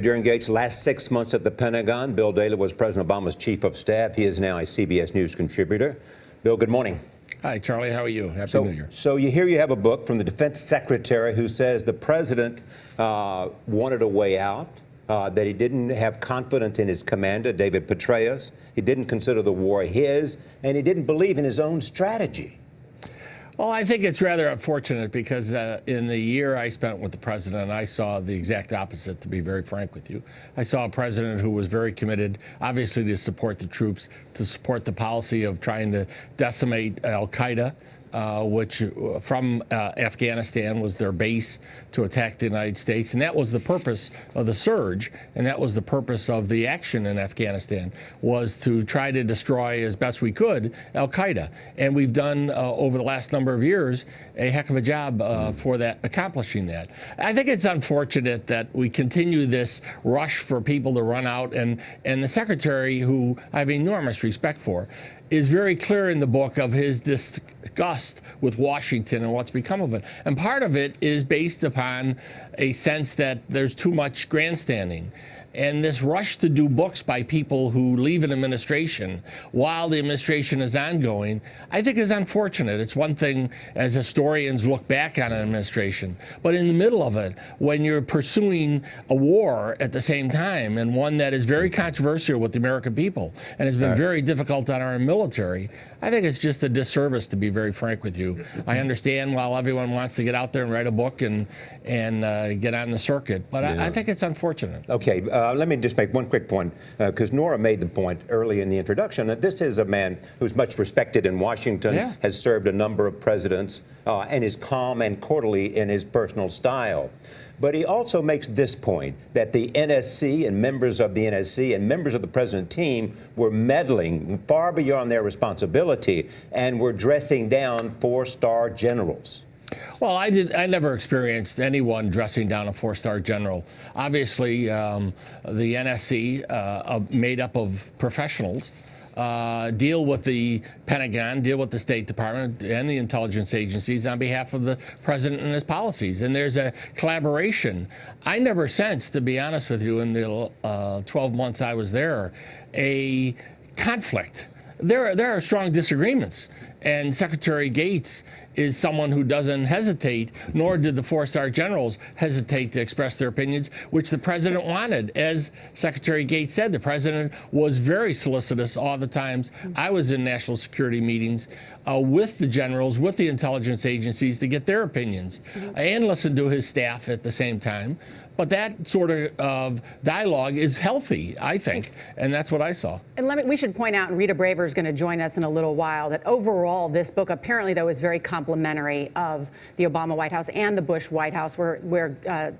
During Gates' last 6 months at the Pentagon, Bill Daley was President Obama's chief of staff. He is now a CBS News contributor. Bill, good morning. Hi, Charlie. How are you? Happy New Year. So you have a book from the defense secretary who says the president wanted a way out, that he didn't have confidence in his commander, David Petraeus. He didn't consider the war his, and he didn't believe in his own strategy. Well, I think it's rather unfortunate because in the year I spent with the president, I saw the exact opposite, to be very frank with you. I saw a president who was very committed, obviously, to support the troops, to support the policy of trying to decimate al-Qaeda, which from Afghanistan was their base to attack the United States. And that was the purpose of the surge, and that was the purpose of the action in Afghanistan, was to try to destroy as best we could al-Qaeda. And we've done, over the last number of years, a heck of a job for that, accomplishing that. I think it's unfortunate that we continue this rush for people to run out, and the secretary, who I have enormous respect for, is very clear in the book of his disgust with Washington and what's become of it. And part of it is based upon a sense that there's too much grandstanding. And this rush to do books by people who leave an administration while the administration is ongoing, I think is unfortunate. It's one thing as historians look back on an administration, but in the middle of it, when you're pursuing a war at the same time, and one that is very controversial with the American people and has been very difficult on our military, I think it's just a disservice, to be very frank with you. I understand while everyone wants to get out there and write a book and get on the circuit, but I think it's unfortunate. Okay, let me just make one quick point, because Nora made the point early in the introduction that this is a man who's much respected in Washington, has served a number of presidents, and is calm and courtly in his personal style. But he also makes this point, that the NSC and members of the NSC and members of the president's team were meddling far beyond their responsibility and were dressing down four-star generals. Well, I never experienced anyone dressing down a four-star general. Obviously, the NSC, made up of professionals, deal with the Pentagon, deal with the State Department and the intelligence agencies on behalf of the president and his policies. And there's a collaboration. I never sensed, to be honest with you, in the 12 months I was there, a conflict. There are strong disagreements. And Secretary Gates is someone who doesn't hesitate, nor did the four-star generals hesitate to express their opinions, which the president wanted. As Secretary Gates said, the president was very solicitous all the times. I was in national security meetings with the generals, with the intelligence agencies, to get their opinions and listen to his staff at the same time. But that sort of dialogue is healthy, I think, and that's what I saw. And we should point out, and Rita Braver is going to join us in a little while, that overall this book apparently, though, is very complimentary of the Obama White House and the Bush White House, where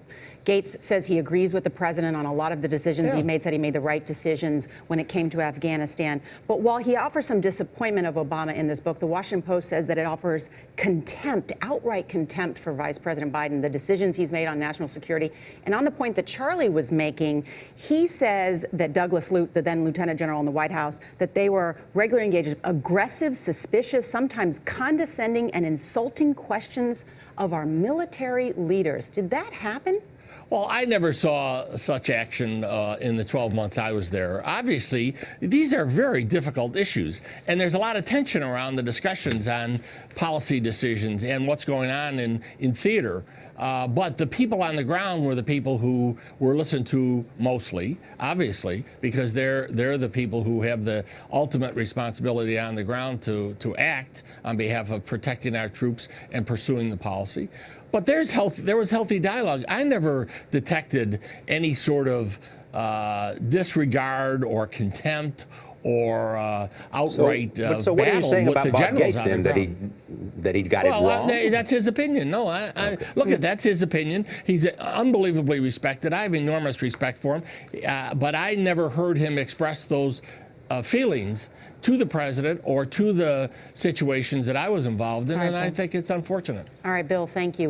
Gates says he agrees with the president on a lot of the decisions he made, said he made the right decisions when it came to Afghanistan. But while he offers some disappointment of Obama in this book, the Washington Post says that it offers contempt, outright contempt for Vice President Biden, the decisions he's made on national security. And on the point that Charlie was making, he says that Douglas Lute, the then Lieutenant General in the White House, that they were regularly engaged in aggressive, suspicious, sometimes condescending and insulting questions of our military leaders. Did that happen? Well, I never saw such action in the 12 months I was there. Obviously, these are very difficult issues, and there's a lot of tension around the discussions on policy decisions and what's going on in theater. But the people on the ground were the people who were listened to mostly, obviously, because they're the people who have the ultimate responsibility on the ground to act on behalf of protecting our troops and pursuing the policy. But there was healthy dialogue. I never detected any sort of disregard or contempt or outright so what are you saying about Bob Gates, then, that he got it wrong? That's his opinion. No, look, that's his opinion. He's unbelievably respected. I have enormous respect for him, but I never heard him express those feelings to the president or to the situations that I was involved in, and I think it's unfortunate. All right, Bill, thank you.